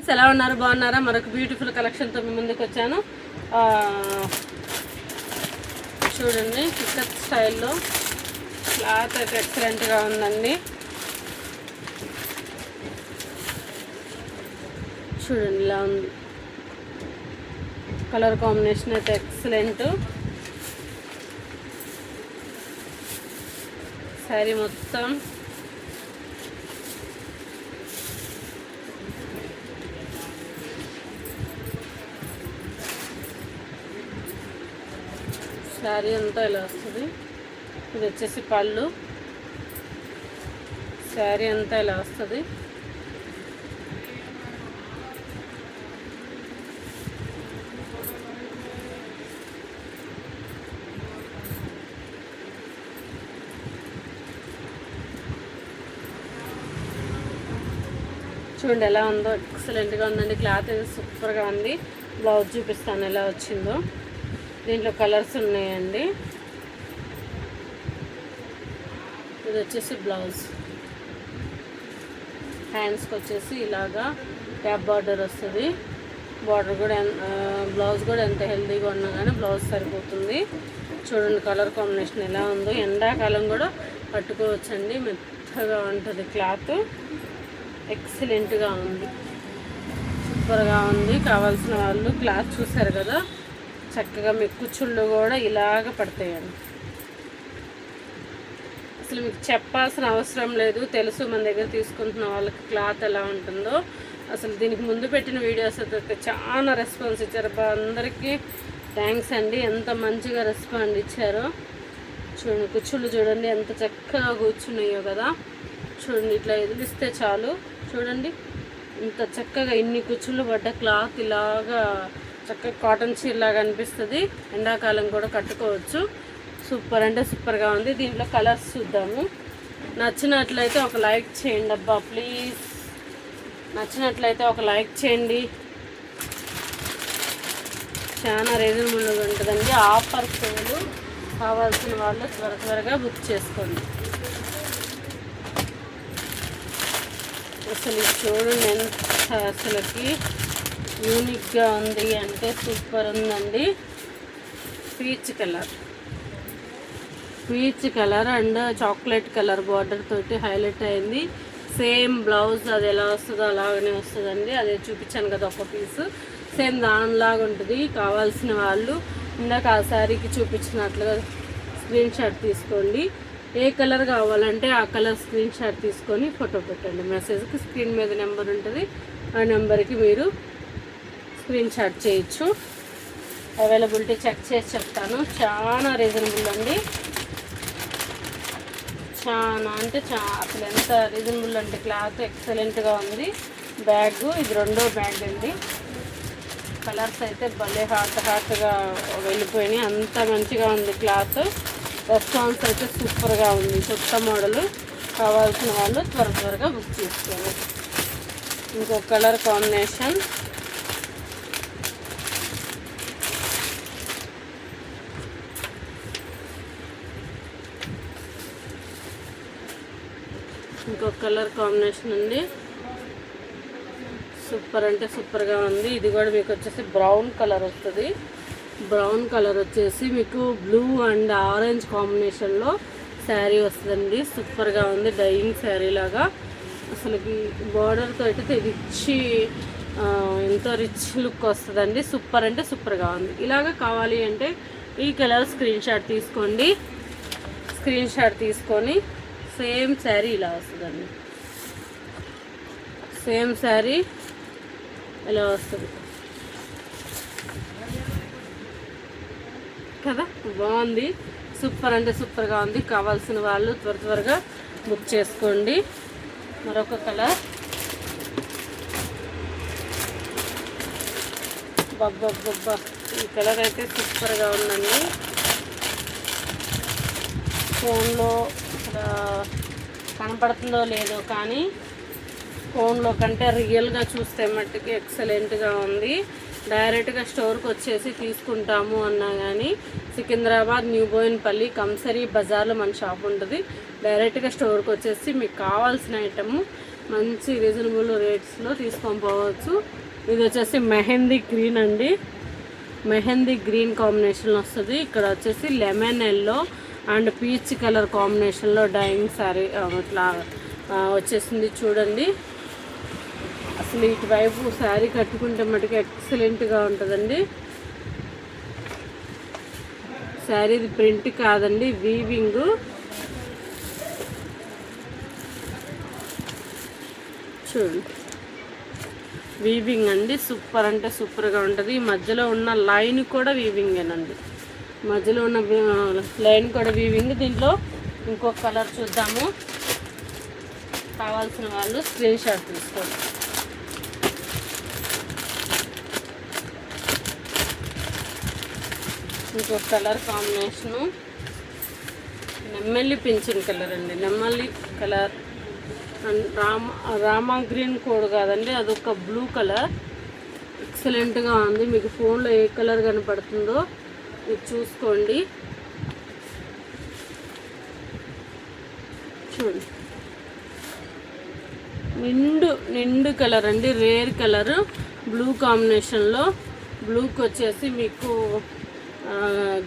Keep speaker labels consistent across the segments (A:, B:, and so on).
A: Friends ఎలా ఉన్నారు, బాగున్నారా? మరొక బ్యూటిఫుల్ కలెక్షన్తో మీ ముందుకు వచ్చాను. చూడండి, ఇక్కత్ స్టైల్లో క్లాత్ అయితే ఎక్సలెంట్గా ఉందండి. చూడండి ఇలా ఉంది, కలర్ కాంబినేషన్ అయితే ఎక్సలెంట్. శారీ మొత్తం శారీ అంతా ఇలా వస్తుంది. ఇది వచ్చేసి పళ్ళు, శారీ అంతా ఇలా వస్తుంది. చూడండి ఎలా ఉందో, ఎక్సలెంట్గా ఉందండి. క్లాత్ అయితే సూపర్గా ఉంది. బ్లౌజ్ చూపిస్తాను ఎలా వచ్చిందో. దీంట్లో కలర్స్ ఉన్నాయండి. ఇది వచ్చేసి బ్లౌజ్, హ్యాండ్స్కి వచ్చేసి ఇలాగా ట్యాప్ బార్డర్ వస్తుంది. బార్డర్ కూడా బ్లౌజ్ కూడా ఎంత హెల్తీగా ఉన్నా కానీ బ్లౌజ్ సరిపోతుంది. చూడండి కలర్ కాంబినేషన్ ఎలా ఉందో. ఎండాకాలం కూడా పట్టుకోవచ్చండి, మెత్తగా ఉంటుంది క్లాత్. ఎక్సలెంట్గా ఉంది, సూపర్గా ఉంది. కావాల్సిన వాళ్ళు క్లాత్ చూసారు కదా, చక్కగా మీకు కుచ్చుళ్ళు కూడా ఇలాగ పడతాయండి. అసలు మీకు చెప్పాల్సిన అవసరం లేదు, తెలుసు మన దగ్గర తీసుకుంటున్న వాళ్ళకి క్లాత్ ఎలా ఉంటుందో. అసలు దీనికి ముందు పెట్టిన వీడియోస్ అయితే చాలా రెస్పాన్స్ ఇచ్చారు. అందరికీ థ్యాంక్స్ అండి, ఎంత మంచిగా రెస్పాండ్ ఇచ్చారో. చూడండి కుచ్చుళ్ళు చూడండి ఎంత చక్కగా కూర్చున్నాయో కదా. చూడండి ఇట్లా ఎదిలిస్తే చాలు. చూడండి ఇంత చక్కగా ఇన్ని కుచ్చుళ్ళు పడ్డ క్లాత్ ఇలాగా చక్కగా కాటన్ చీరలాగా అనిపిస్తుంది. ఎండాకాలం కూడా కట్టుకోవచ్చు. సూపర్ అంటే సూపర్గా ఉంది. దీంట్లో కలర్స్ చూద్దాము. నచ్చినట్లయితే ఒక లైక్ చేయండి అబ్బా ప్లీజ్. నచ్చినట్లయితే ఒక లైక్ చేయండి. చాలా రీజనబుల్గా ఉంటుందండి. ఆఫర్ సేలు కావాల్సిన వాళ్ళు త్వరగా బుక్ చేసుకోండి. అసలు చూడండి ఎంత అసలుకి యూనిక్గా ఉంది అంటే సూపర్ ఉందండి. Peach colour and chocolate colour border తోటి హైలైట్ అయింది. సేమ్ బ్లౌజ్ అది ఎలా వస్తుందో అలాగనే వస్తుందండి. అదే చూపించాను కదా ఒక పీసు, సేమ్ దానిలాగా ఉంటుంది. కావాల్సిన వాళ్ళు ఇందాక ఆ శారీకి చూపించినట్లుగా స్క్రీన్ షాట్ తీసుకోండి. ఏ కలర్ కావాలంటే ఆ కలర్ స్క్రీన్ షాట్ తీసుకొని ఫోటో పెట్టండి. మెసేజ్కి స్క్రీన్ మీద నెంబర్ ఉంటుంది, ఆ నెంబర్కి మీరు స్క్రీన్ షాట్ చేయొచ్చు. అవైలబిలిటీ చెక్ చేసి చెప్తాను. చాలా రీజనబుల్ అండి, చాలా అంటే అసలు ఎంత రీజనబుల్ అంటే క్లాత్ ఎక్సలెంట్గా ఉంది. బ్యాగ్ ఇది రెండో బ్యాగ్ అండి. కలర్స్ అయితే భలే హాట్గా వెళ్ళిపోయినాయి, అంత మంచిగా ఉంది క్లాత్. రెస్పాన్స్ అయితే సూపర్గా ఉంది. కొత్త మోడలు కావాల్సిన వాళ్ళు త్వరగా బుక్ చేసుకోండి. ఇంకో కలర్ కాంబినేషన్ అండి. సూపర్ అంటే సూపర్గా ఉంది. ఇది కూడా మీకు వచ్చేసి బ్రౌన్ కలర్ వస్తుంది. బ్రౌన్ కలర్ వచ్చేసి మీకు బ్లూ అండ్ ఆరెంజ్ కాంబినేషన్లో శారీ వస్తుందండి. సూపర్గా ఉంది, డైయింగ్ శారీ లాగా. అసలుకి బార్డర్తో అయితే ఎంతో రిచ్ లుక్ వస్తుందండి. సూపర్ అంటే సూపర్గా ఉంది. ఇలాగ కావాలి అంటే ఈ కలర్ స్క్రీన్ షాట్ తీసుకోండి. స్క్రీన్ షాట్ తీసుకొని సేమ్ శారీ ఇలా వస్తుందండి. సేమ్ శారీ ఇలా వస్తుంది కదా, బాగుంది. సూపర్ అంటే సూపర్గా ఉంది. కావాల్సిన వాళ్ళు త్వరగా బుక్ చేసుకోండి. మరొక కలర్ బబ్బా, ఈ కలర్ అయితే సూపర్గా ఉందండి. ఫోన్లో కనపడుతుందో లేదో కానీ ఫోన్లో కంటే రియల్గా చూస్తే మట్టుకి ఎక్సలెంట్గా ఉంది. డైరెక్ట్గా స్టోర్కి వచ్చేసి తీసుకుంటాము అన్నా కానీ సికింద్రాబాద్ న్యూ బోయిన్పల్లి కంసరీ బజార్లో మన షాప్ ఉంటుంది. డైరెక్ట్గా స్టోర్కి వచ్చేసి మీకు కావాల్సిన ఐటమ్ మంచి రీజనబుల్ రేట్స్లో తీసుకొని పోవచ్చు. ఇది వచ్చేసి మెహందీ గ్రీన్ అండి, మెహందీ గ్రీన్ కాంబినేషన్లో వస్తుంది. ఇక్కడ వచ్చేసి lemon yellow and peach colour కాంబినేషన్లో డైయింగ్ శారీ ఇట్లా వచ్చేసింది చూడండి. అసలు ఇటువైపు శారీ కట్టుకుంటే మటుకు ఎక్సలెంట్గా ఉంటుందండి. శారీది ప్రింట్ కాదండి, వీవింగ్. చూడండి వీవింగ్ అండి, సూపర్ అంటే సూపర్గా ఉంటుంది. ఈ మధ్యలో ఉన్న లైన్ కూడా వీవింగేనండి, మధ్యలో ఉన్న లైన్ కూడా వీవింగ్. దీంట్లో ఇంకొక కలర్ చూద్దాము. కావాల్సిన వాళ్ళు స్క్రీన్ షాట్ తీసుకోండి. ఇంకొక కలర్ కాంబినేషను నెమ్మల్లి పింఛన్ కలర్ అండి, నెమ్మల్లి colour and Rama green code కాదండి, అదొక బ్లూ కలర్. ఎక్సలెంట్గా ఉంది. మీకు ఫోన్లో ఏ కలర్ కనపడుతుందో మీరు చూసుకోండి. చూడండి నిండు కలర్ అండి, రేర్ కలర్ బ్లూ కాంబినేషన్లో. బ్లూకి వచ్చేసి మీకు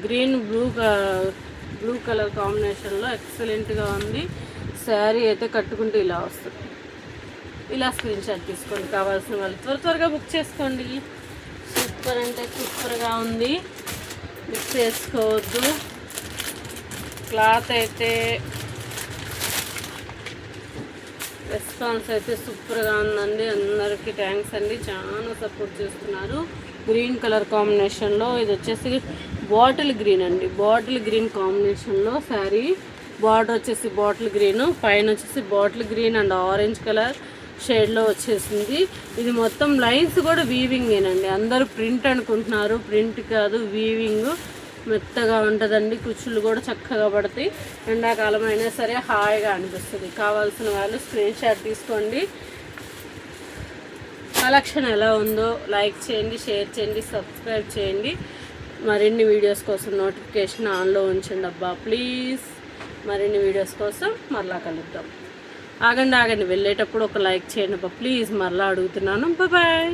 A: గ్రీన్ బ్లూ కలర్ కాంబినేషన్లో ఎక్సలెంట్గా ఉంది. శారీ అయితే కట్టుకుంటే ఇలా వస్తుంది. ఇలా స్క్రీన్ షాట్ తీసుకోండి. కావాల్సిన వాళ్ళు త్వరగా బుక్ చేసుకోండి. సూపర్ అంటే సూపర్గా ఉంది, మిక్స్ చేసుకోవద్దు. క్లాత్ అయితే రెస్పాన్స్ అయితే సూపర్గా ఉందండి. అందరికీ థ్యాంక్స్ అండి, చాలా సపోర్ట్ చేస్తున్నారు. గ్రీన్ కలర్ కాంబినేషన్లో ఇది వచ్చేసి బాటిల్ గ్రీన్ అండి, బాటిల్ గ్రీన్ కాంబినేషన్లో శారీ. బార్డర్ వచ్చేసి బాటిల్ గ్రీన్, పైన వచ్చేసి bottle green and orange colour షేడ్లో వచ్చేసింది. ఇది మొత్తం లైన్స్ కూడా వీవింగేనండి. అందరూ ప్రింట్ అనుకుంటున్నారు, ప్రింట్ కాదు, వీవింగ్. మెత్తగా ఉంటుందండి, కుచ్చులు కూడా చక్కగా పడతాయి. ఎండాకాలం అయినా సరే హాయిగా అనిపిస్తుంది. కావాల్సిన వాళ్ళు స్క్రీన్ షాట్ తీసుకోండి. కలెక్షన్ ఎలా ఉందో లైక్ చేయండి, షేర్ చేయండి, సబ్స్క్రైబ్ చేయండి. మరిన్ని వీడియోస్ కోసం నోటిఫికేషన్ ఆన్లో ఉంచండి అబ్బా ప్లీజ్. మరిన్ని వీడియోస్ కోసం మరలా కలుద్దాం. ఆగండి వెళ్ళేటప్పుడు ఒక లైక్ చేయండి అబ్బా ప్లీజ్, మరలా అడుగుతున్నాను. బాయ్.